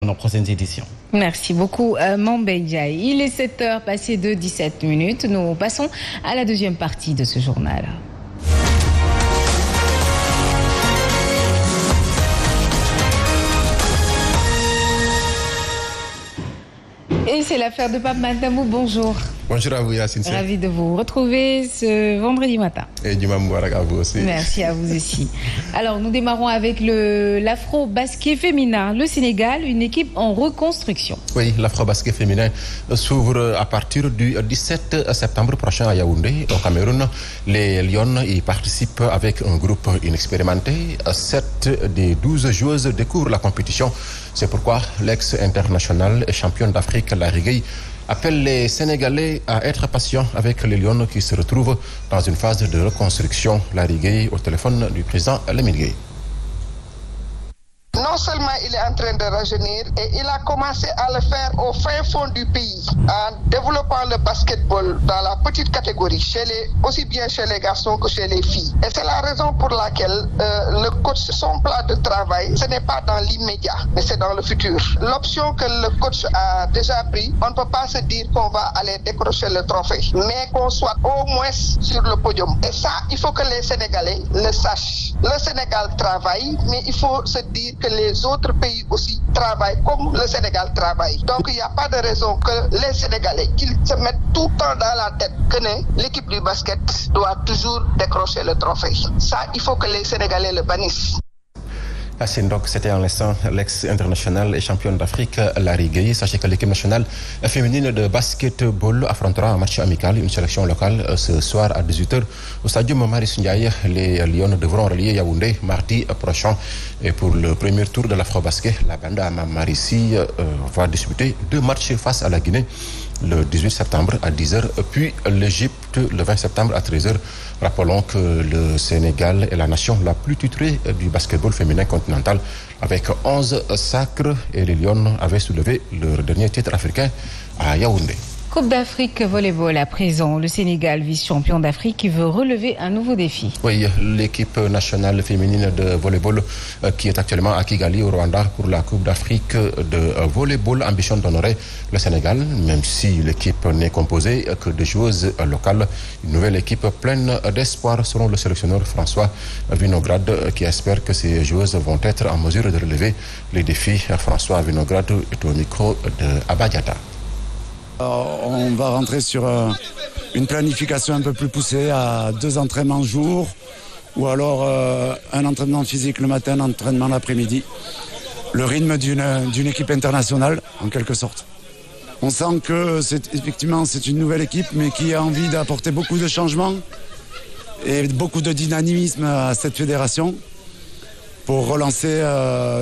nos prochaines éditions. Merci beaucoup, Mambé Ndiaye. Il est 7h passé de 17 minutes. Nous passons à la deuxième partie de ce journal. Et c'est l'affaire de Pape Matamou. Bonjour. Bonjour à vous, Yacine. Ravi de vous retrouver ce vendredi matin. Et du Moubarak à vous aussi. Merci à vous aussi. Alors, nous démarrons avec l'afro-basket féminin. Le Sénégal, une équipe en reconstruction. Oui, l'afro-basket féminin s'ouvre à partir du 17 septembre prochain à Yaoundé, au Cameroun. Les Lions y participent avec un groupe inexpérimenté. 7 des 12 joueuses découvrent la compétition. C'est pourquoi l'ex-international et championne d'Afrique, Larry Gueye, appelle les Sénégalais à être patients avec les Lions qui se retrouvent dans une phase de reconstruction. Larry Gueye au téléphone du président Lamine Gueye. Non seulement il est en train de rajeunir, et il a commencé à le faire au fin fond du pays, en développant le basketball dans la petite catégorie, aussi bien chez les garçons que chez les filles. Et c'est la raison pour laquelle le coach, son plan de travail, ce n'est pas dans l'immédiat, mais c'est dans le futur. L'option que le coach a déjà pris, on ne peut pas se dire qu'on va aller décrocher le trophée, mais qu'on soit au moins sur le podium. Et ça, il faut que les Sénégalais le sachent. Le Sénégal travaille, mais il faut se dire que les autres pays aussi travaillent comme le Sénégal travaille. Donc il n'y a pas de raison que les Sénégalais qu'ils se mettent tout le temps dans la tête que l'équipe du basket doit toujours décrocher le trophée. Ça, il faut que les Sénégalais le bannissent. Donc, c'était en l'instant l'ex-international et championne d'Afrique, Larry Gueye. Sachez que l'équipe nationale féminine de basketball affrontera un match amical, une sélection locale, ce soir à 18h au stade Marius Ndiaye. Les Lions devront relier Yaoundé mardi prochain. Et pour le premier tour de l'Afro-Basket, la bande à Marissi va disputer 2 matchs face à la Guinée le 18 septembre à 10h, puis l'Égypte le 20 septembre à 13h. Rappelons que le Sénégal est la nation la plus titrée du basketball féminin continental avec 11 sacres, et les Lions avaient soulevé leur dernier titre africain à Yaoundé. Coupe d'Afrique volleyball à présent. Le Sénégal, vice-champion d'Afrique, qui veut relever un nouveau défi. Oui, l'équipe nationale féminine de volleyball qui est actuellement à Kigali au Rwanda pour la Coupe d'Afrique de volleyball ambitionne d'honorer le Sénégal, même si l'équipe n'est composée que de joueuses locales. Une nouvelle équipe pleine d'espoir selon le sélectionneur François Vinograd, qui espère que ces joueuses vont être en mesure de relever les défis. François Vinograd est au micro de Abadiata. On va rentrer sur une planification un peu plus poussée à 2 entraînements jour, ou alors un entraînement physique le matin, un entraînement l'après-midi. Le rythme d'une équipe internationale, en quelque sorte. On sent que c'est une nouvelle équipe, mais qui a envie d'apporter beaucoup de changements et beaucoup de dynamisme à cette fédération pour relancer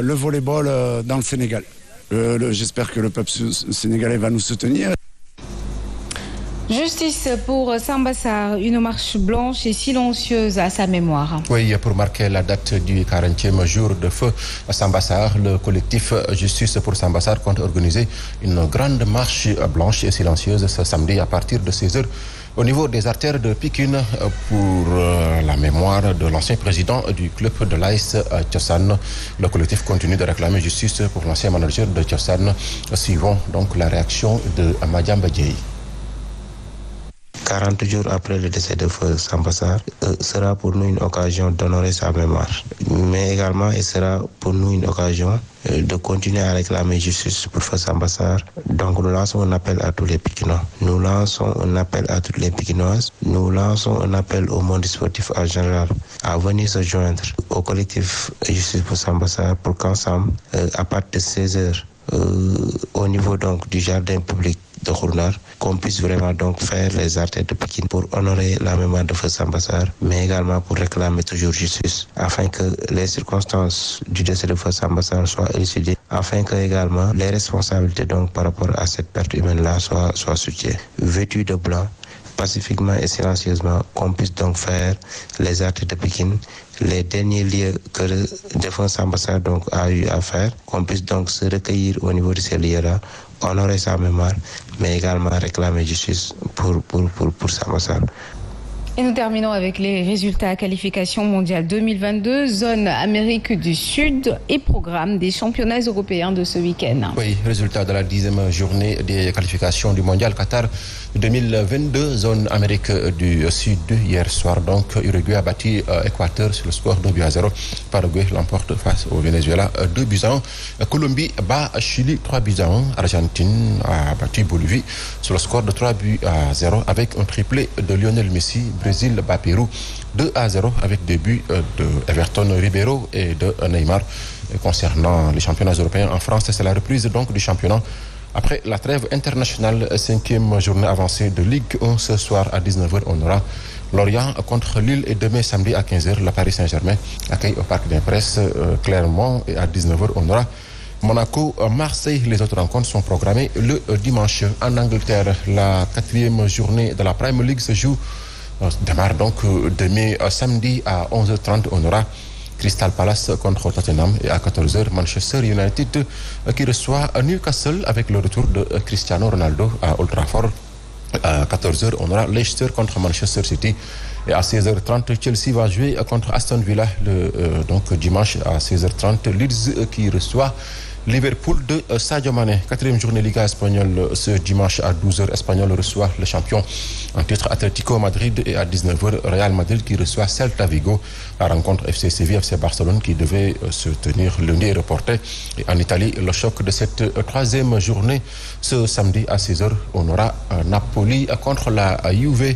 le volleyball dans le Sénégal. J'espère que le peuple sénégalais va nous soutenir. Justice pour Samba Sarr, une marche blanche et silencieuse à sa mémoire. Oui, pour marquer la date du 40e jour de feu à Samba Sarr, le collectif Justice pour Samba Sarr compte organiser une grande marche blanche et silencieuse ce samedi à partir de 16h au niveau des artères de Pikine pour la mémoire de l'ancien président du club de l'AS Thiossane. Le collectif continue de réclamer justice pour l'ancien manager de Thiossane. Suivons donc la réaction de Madiamba Dieye. 40 jours après le décès de Feu Samba Sarr sera pour nous une occasion d'honorer sa mémoire. Mais également, il sera pour nous une occasion de continuer à réclamer justice pour Feu Samba Sarr. Donc nous lançons un appel à tous les Pikinois. Nous lançons un appel à toutes les Pikinoises. Nous lançons un appel au monde sportif en général à venir se joindre au collectif Justice pour Samba Sarr pour qu'ensemble, à partir de 16h, au niveau donc du jardin public de Khournar, qu'on puisse vraiment donc faire les artères de Pikine pour honorer la mémoire de Feu Samba Sarr, mais également pour réclamer toujours justice, afin que les circonstances du décès de Feu Samba Sarr soient élucidées, afin que également les responsabilités donc par rapport à cette perte humaine-là soient situées. Vêtus de blanc, pacifiquement et silencieusement, qu'on puisse donc faire les artères de Pikine, les derniers lieux que le défunt Samba Sarr donc a eu à faire, qu'on puisse donc se recueillir au niveau de ces lieux-là, honorer sa mémoire, mais également réclamer justice pour Samba Sarr. Et nous terminons avec les résultats qualification mondiale 2022, zone Amérique du Sud et programme des championnats européens de ce week-end. Oui, résultat de la 10e journée des qualifications du mondial Qatar 2022, zone Amérique du Sud. Hier soir, donc, Uruguay a battu Équateur sur le score 2-0. Paraguay l'emporte face au Venezuela 2-1. Colombie bat Chili 3-1. Argentine a battu Bolivie sur le score de 3-0 avec un triplé de Lionel Messi. Brésil bat Pérou 2-0 avec des buts de Everton Ribeiro et de Neymar. Et concernant les championnats européens en France, c'est la reprise donc du championnat après la trêve internationale. 5e journée avancée de Ligue 1 ce soir à 19h. On aura Lorient contre Lille et demain samedi à 15h, la Paris Saint-Germain accueille au Parc des Princes Clermont et à 19h on aura Monaco, Marseille. Les autres rencontres sont programmées le dimanche. En Angleterre, la 4e journée de la Premier League se joue démarre donc demain samedi à 11h30. On aura Crystal Palace contre Tottenham et à 14h Manchester United qui reçoit Newcastle avec le retour de Cristiano Ronaldo à Old Trafford. À 14h on aura Leicester contre Manchester City et à 16h30 Chelsea va jouer contre Aston Villa donc dimanche à 16h30. Leeds qui reçoit Liverpool de Sadio Mané. 4e journée Liga espagnole ce dimanche à 12h. Espagnol reçoit le champion en titre Atlético Madrid et à 19h Real Madrid qui reçoit Celta Vigo. La rencontre FC Séville FC Barcelone qui devait se tenir lundi est reportée. Et en Italie, le choc de cette 3e journée ce samedi à 16h. On aura Napoli contre la Juve.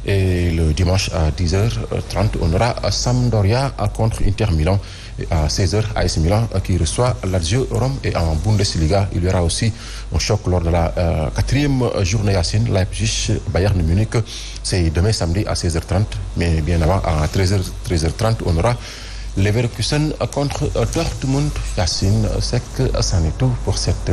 Et le dimanche à 10h30, on aura Sampdoria contre Inter Milan. Et à 16h, AS Milan qui reçoit Lazio Rome. Et en Bundesliga, il y aura aussi un choc lors de la 4e journée Yacine, Leipzig, Bayern Munich. C'est demain samedi à 16h30. Mais bien avant, à 13h30, on aura Leverkusen contre Dortmund. Yacine, c'est que ça n'est tout pour cette